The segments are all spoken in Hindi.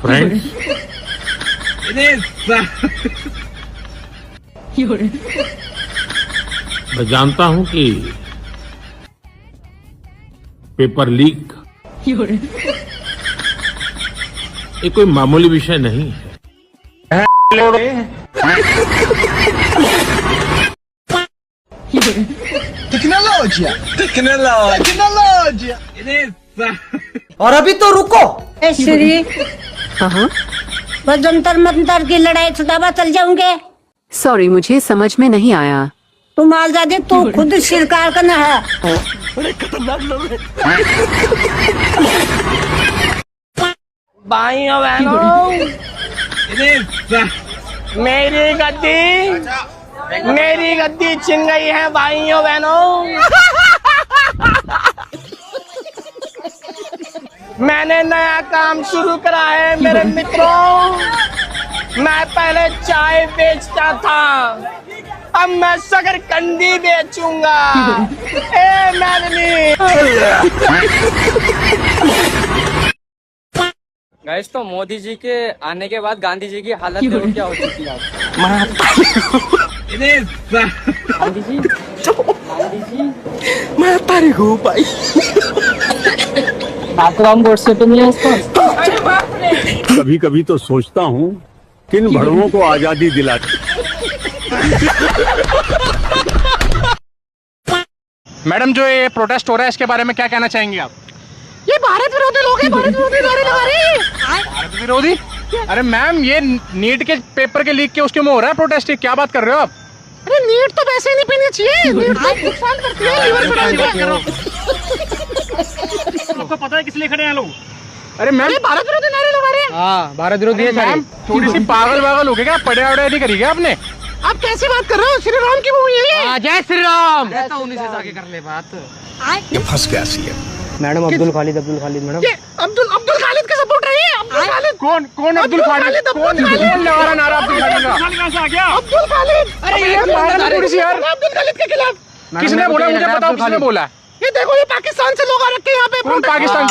फ्रेंड्स, मैं जानता हूं कि पेपर लीक ये कोई मामूली विषय नहीं है। टेक्नोलॉजी। और अभी तो रुको। श्री वो जंतर मंतर की लड़ाई छुटावा चल जाऊंगे। सॉरी, मुझे समझ में नहीं आया। तुम आजादी तू खुद शिरकार करना है। बड़े खतरनाक लोग हैं। भाइयों बहनों, मेरी गद्दी छिन गई है भाइयों बहनों। मैंने नया काम शुरू करा है मेरे मित्रों। मैं पहले चाय बेचता था, अब मैं शकरकंदी बेचूंगा। ए मैडनी। गाइस, तो मोदी जी के आने के बाद गांधी जी की हालत देखो क्या हो चुकी है। गांधी जी मैं तारीख हूँ भाई। आपको हम वोट से तो नहीं है इसको। कभी कभी तो सोचता हूँ किन भड़वों को आजादी दिलाती। मैडम, जो ये प्रोटेस्ट हो रहा है इसके बारे में क्या कहना चाहेंगे आप? ये भारत विरोधी लोग हैं, भारत विरोधी नारे लगा रहे हैं। भारत विरोधी? अरे मैम, ये नीट के पेपर के लीक के उसके में हो रहा है प्रोटेस्ट। क्या बात कर रहे हो आप? अरे नीट तो वैसे ही नहीं पीनी चाहिए, नीट तो नुकसान करती है, लीवर बढ़ाती है। आपको पता है किस लिए खड़े हैं लोग? अरे मैम, भारत विरोधी नारे लगा रहे हैं। हाँ, भारत विरोधी है मैम। थोड़ी सी पागल वागल हो गई क्या? पढ़ाई वढ़ाई नहीं करी क्या आपने? आप कैसे बात कर रहे हो? श्री राम की मूवी है ये। जय श्री राम। उन्हीं से जाके कर ले बात। ये फंस गया CM. Madam, Abdul Khalid madam. ये अब्दुल खालिद का सपोर्ट रही है। अब्दुल खालिद कौन अब्दुल खालिद? कौन लगा रहा नारा अब्दुल खालिद का? कहाँ से आ गया अब्दुल खालिद? अरे ये थोड़ी सी यार, अब्दुल खालिद के खिलाफ किसने बोला? मुझे बताओ किसने बोला? ये देखो, ये पाकिस्तान से लोग आ रखे हैं यहाँ पे। कौन पाकिस्तान?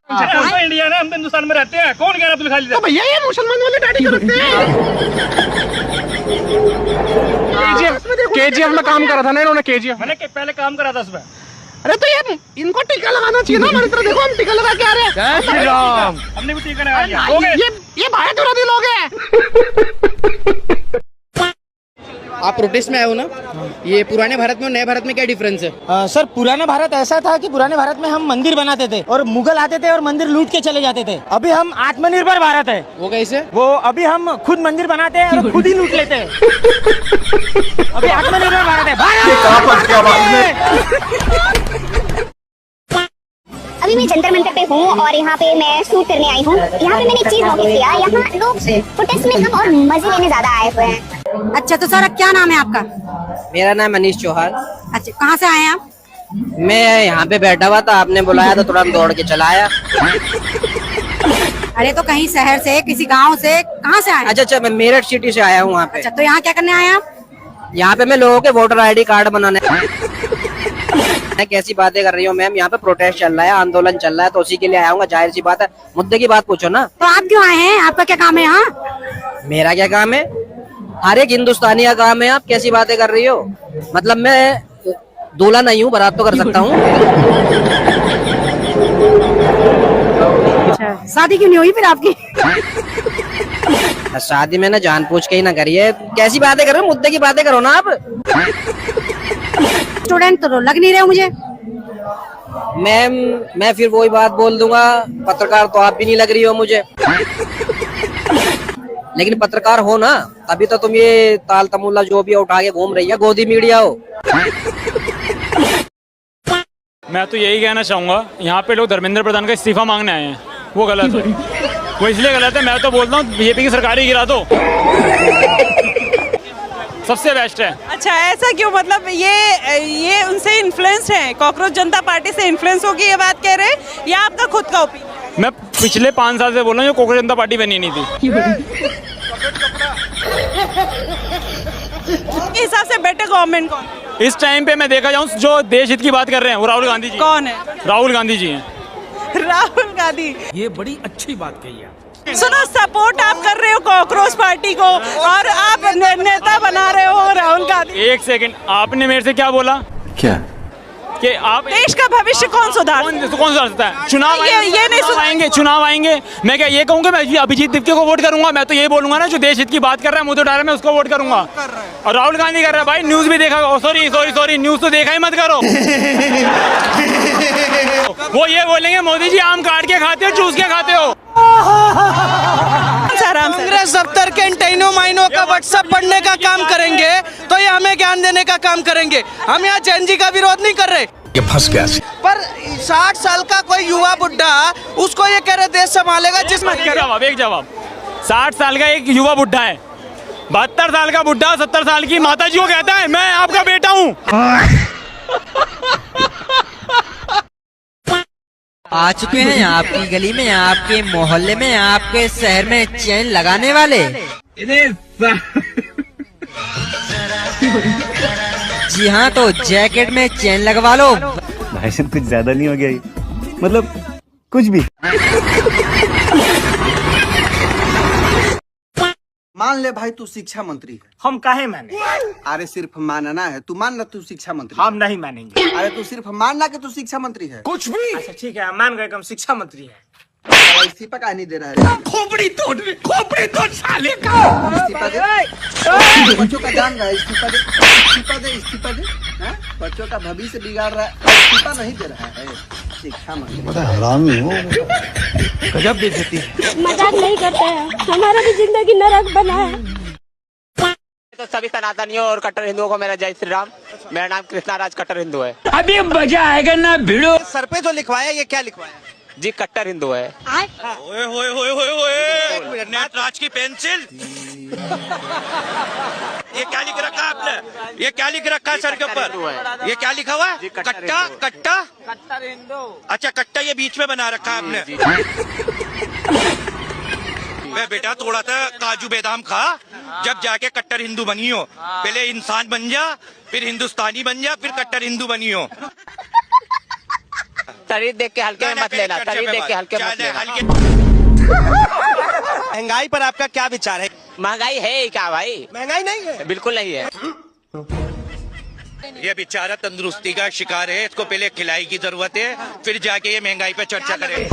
हम तो इंडिया है, हम तो हिंदुस्तान में रहते हैं। कौन कह रहा है अब्दुल खालिद? तो भैया ये मुसलमान वाले दाढ़ी को रखते हैं। केजीएफ में काम करा था ना इन्होंने। केजीएफ मैंने पहले काम करा था उसमें। अरे तो ये इनको टीका लगाना चाहिए ना हमारी तरह। देखो हम टीका लगा के आ रहे हैं। जय श्री राम। हमने भी टीका लगा लिया। ये भारत विरोधी लोग हैं। आप प्रोटेस्ट में आए हो ना? ये पुराने भारत में और नए भारत में क्या डिफरेंस है? सर, पुराने भारत ऐसा था कि पुराने भारत में हम मंदिर बनाते थे और मुगल आते थे और मंदिर लूट के चले जाते थे। अभी हम आत्मनिर्भर भारत है। वो कैसे? वो अभी हम खुद मंदिर बनाते हैं और खुद ही लूट लेते हैं। अभी आत्मनिर्भर भारत है। अभी मैं जंतर मंतर पे हूँ और यहाँ पे मैं शूट करने आई हूँ। यहाँ पे मैंने एक चीज नोटिस किया, यहाँ लोग प्रोटेस्ट में कम और मजे लेने ज्यादा आए हुए हैं। अच्छा, तो सर क्या नाम है आपका? मेरा नाम मनीष चौहान। अच्छा, कहाँ से आए हैं आप? मैं यहाँ पे बैठा हुआ था, आपने बुलाया तो तुरंत दौड़ के चला आया। अरे तो कहीं शहर से, किसी गांव से, कहाँ से आए? अच्छा, मैं मेरठ सिटी से आया हूँ यहाँ पे। अच्छा, तो यहाँ क्या करने आए आप? यहाँ पे मैं लोगों के वोटर ID कार्ड बनाने। कैसी बातें कर रही हो मैम? यहाँ पे प्रोटेस्ट चल रहा है, आंदोलन चल रहा है, तो उसी के लिए आया हूँ। जाहिर सी बात है, मुद्दे की बात पूछो ना। तो आप क्यों आए हैं? आपका क्या काम है यहाँ? मेरा क्या काम है? हर एक हिंदुस्तानी का काम है। आप कैसी बातें कर रही हो? मतलब मैं दूल्हा नहीं हूँ, बारात तो कर सकता हूँ। अच्छा, शादी क्यों नहीं हुई फिर आपकी? शादी मैंने जानबूझ के ही ना करी है। कैसी बातें कर रहे हो? मुद्दे की बातें करो ना आप। स्टूडेंट तो लग नहीं रहे हो मुझे। मैम, मैं फिर वही बात बोल दूंगा, पत्रकार तो आप भी नहीं लग रही हो मुझे। लेकिन पत्रकार हो ना, अभी तो तुम ये ताल तमुल्ला जो भी उठा के घूम रही है, गोदी मीडिया हो। मैं तो यही कहना चाहूंगा, यहाँ पे लोग धर्मेंद्र प्रधान का इस्तीफा मांगने आए हैं, वो गलत है। वो इसलिए गलत है, मैं तो बोलता हूँ बीजेपी की सरकार ही गिरा दो, सबसे बेस्ट है। अच्छा, ऐसा क्यों? मतलब ये उनसे इन्फ्लुएंस है, कॉकरोच जनता पार्टी से इन्फ्लुएंस होगी ये बात कह रहे हैं, या आपका खुद का ओपिनियन? मैं पिछले 5 साल से बोल रहा हूँ, कॉकरोच जनता पार्टी बनी नहीं थी। आपके हिसाब से बेटर गवर्नमेंट कौन? इस टाइम पे मैं देखा जाऊँ जो देश हित की बात कर रहे हैं वो राहुल गांधी जी। कौन है? राहुल गांधी जी हैं। राहुल गांधी। ये बड़ी अच्छी बात कही है। सुनो, सपोर्ट आप कर रहे हो कॉकरोच पार्टी को और आप नेता बना रहे हो राहुल गांधी। एक सेकंड, आपने मेरे से क्या बोला? क्या? कि आप देश का भविष्य कौन सुधार सकता है? चुनाव ये नहीं आएंगे, चुनाव आएंगे। मैं क्या ये कहूँगा मैं अभिजीत दीप्ति को वोट करूंगा? मैं तो ये बोलूंगा ना, जो देश हित की बात कर रहा है मुझे उठा रहा है, मैं उसको वोट करूंगा। और राहुल गांधी कर रहा है भाई, न्यूज भी देखा। सॉरी न्यूज तो देखा ही मत करो। वो ये बोलेंगे मोदी जी आम काट के खाते हो, चूस के खाते हो। कांग्रेस दफ्तर कैंटीनों माइनों का व्हाट्सएप पढ़ने का काम करेंगे तो ये हमें ज्ञान देने का काम करेंगे। हम यहाँ जैन जी का विरोध नहीं कर रहे। ये फंस गया। पर 60 साल का कोई युवा बुड्ढा उसको ये कह रहे देश संभालेगा, जिसमें एक जवाब 60 साल का एक युवा बुड्ढा है, 72 साल का बुड्ढा 70 साल की माता जी को कहता है मैं आपका बेटा हूँ। आ चुके हैं आपकी गली में, आपके मोहल्ले में, आपके शहर में चैन लगाने वाले। जी हाँ, तो जैकेट में चैन लगवा लो। भाई साहब कुछ ज्यादा नहीं हो गया ये? मतलब कुछ भी। मान ले भाई तू शिक्षा मंत्री है। हम काहे माने? अरे सिर्फ मानना है, तू मान ना तू शिक्षा मंत्री। हम नहीं मानेंगे। अरे तू सिर्फ मानना कि तू शिक्षा मंत्री है। कुछ भी। अच्छा ठीक है, मान गए कि हम शिक्षा मंत्री हैं। इस्तीफा का नहीं दे रहा है। खोपड़ी तोड़ साले का। इस्तीफा दे, बच्चों का जान रहा है। इस्तीफा दे हाँ? बच्चों का भविष्य बिगाड़ रहा है, इस्तीफा नहीं दे रहा है। शिक्षा मंत्री हरामी हो। गजब बेइज्जती है। मजाक नहीं करते हैं, हमारा भी जिंदगी नरक बना है। तो सभी सनातनियों और कट्टर हिंदुओं को मेरा जय श्री राम। मेरा नाम कृष्णा राज कट्टर हिंदू है। अभी मजा आएगा ना भिड़ो। सर पे जो लिखवाया ये क्या लिखवाया? जी कट्टर हिंदू है। नटराज की पेंसिल। ये क्या लिख रखा है आपने? ये क्या लिख रखा है सर के ऊपर? ये क्या लिखा हुआ है? कट्टा कट्टा कट्टर हिंदू। अच्छा कट्टा ये बीच में बना रखा है आपने। मैं बेटा थोड़ा सा काजू बादाम खा, जब जाके कट्टर हिंदू बनी हो। पहले इंसान बन जा, फिर हिंदुस्तानी बन जा, फिर कट्टर हिंदू बनी हो। शरीर देख के हल्के में मत लेना, शरीर देख के हल्के मत लेना। महंगाई पर आपका क्या विचार है? महंगाई है ही क्या भाई? महंगाई नहीं है, बिल्कुल नहीं है। ये बेचारा तंदुरुस्ती का शिकार है, इसको पहले खिलाई की जरूरत है, फिर जाके ये महंगाई पे चर्चा करें।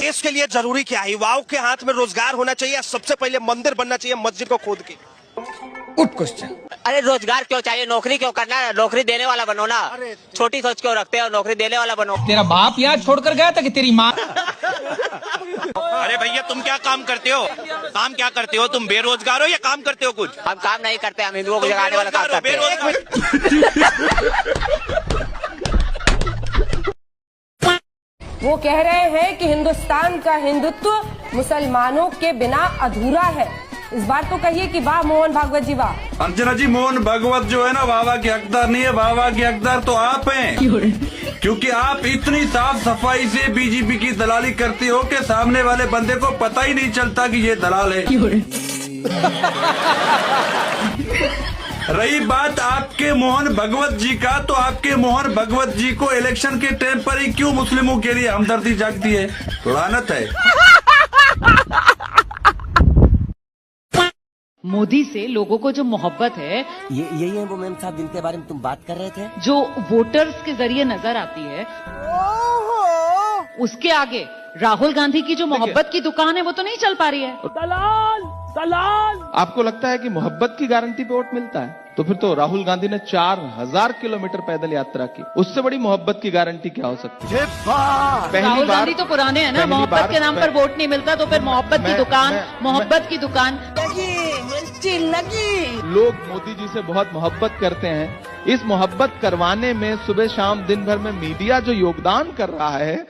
इसके लिए जरूरी क्या है? युवाओं के हाथ में रोजगार होना चाहिए, सबसे पहले मंदिर बनना चाहिए मस्जिद को खोद के। Good question. अरे रोजगार क्यों चाहिए? नौकरी क्यों करना है? नौकरी देने वाला बनो ना। छोटी सोच क्यों रखते हो? नौकरी देने वाला बनो। तेरा बाप यहाँ छोड़कर गया था कि तेरी माँ? अरे भैया तुम क्या काम करते हो? काम क्या करते हो तुम? बेरोजगार हो या काम करते हो कुछ? हम काम नहीं करते, हम हिंदुओं को जगाने वाला काम करते हैं। वो कह रहे हैं कि हिंदुस्तान का हिंदुत्व मुसलमानों के बिना अधूरा है। इस बार तो कहिए कि वाह मोहन भागवत जी वाह। अर्चना जी, मोहन भागवत जो है ना वाह के हकदार नहीं है, वाह के हकदार तो आप हैं, क्योंकि आप इतनी साफ सफाई से बीजेपी की दलाली करते हो कि सामने वाले बंदे को पता ही नहीं चलता कि ये दलाल है। रही बात आपके मोहन भगवत जी का, तो आपके मोहन भगवत जी को इलेक्शन के टाइम पर ही क्यों मुस्लिमों के लिए हमदर्दी जागती है? लानत है। मोदी से लोगों को जो मोहब्बत है, ये यही है वो मैम साहब जिनके बारे में तुम बात कर रहे थे, जो वोटर्स के जरिए नजर आती है, उसके आगे राहुल गांधी की जो मोहब्बत की दुकान है वो तो नहीं चल पा रही है। दलाल। आपको लगता है कि मोहब्बत की गारंटी पे वोट मिलता है? तो फिर तो राहुल गांधी ने 4000 किलोमीटर पैदल यात्रा की, उससे बड़ी मोहब्बत की गारंटी क्या हो सकती है? राहुल गांधी तो पुराने हैं ना, मोहब्बत के नाम पर वोट नहीं मिलता तो फिर मोहब्बत की दुकान, मोहब्बत की दुकान। लोग मोदी जी से बहुत मोहब्बत करते हैं। इस मोहब्बत करवाने में सुबह शाम दिन भर में मीडिया जो योगदान कर रहा है।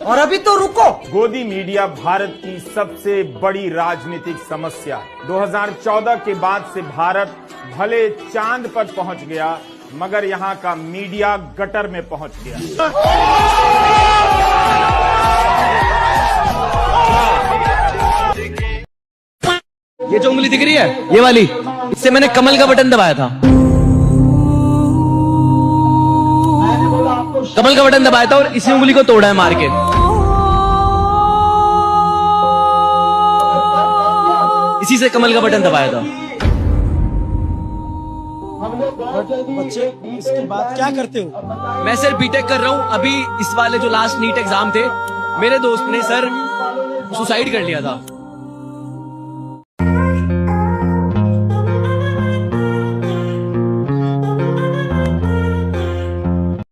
और अभी तो रुको, गोदी मीडिया भारत की सबसे बड़ी राजनीतिक समस्या है। 2014 के बाद से भारत भले चांद पर पहुंच गया, मगर यहाँ का मीडिया गटर में पहुंच गया। ये जो उंगली दिख रही है, ये वाली, इससे मैंने कमल का बटन दबाया था। कमल का बटन दबाया था और इसी उंगली को तोड़ा है मार के। इसी से कमल का बटन दबाया था। बच्चे इसके बाद क्या करते हो? मैं सर बीटेक कर रहा हूँ। अभी इस वाले जो लास्ट नीट एग्जाम थे, मेरे दोस्त ने सर सुसाइड कर लिया था।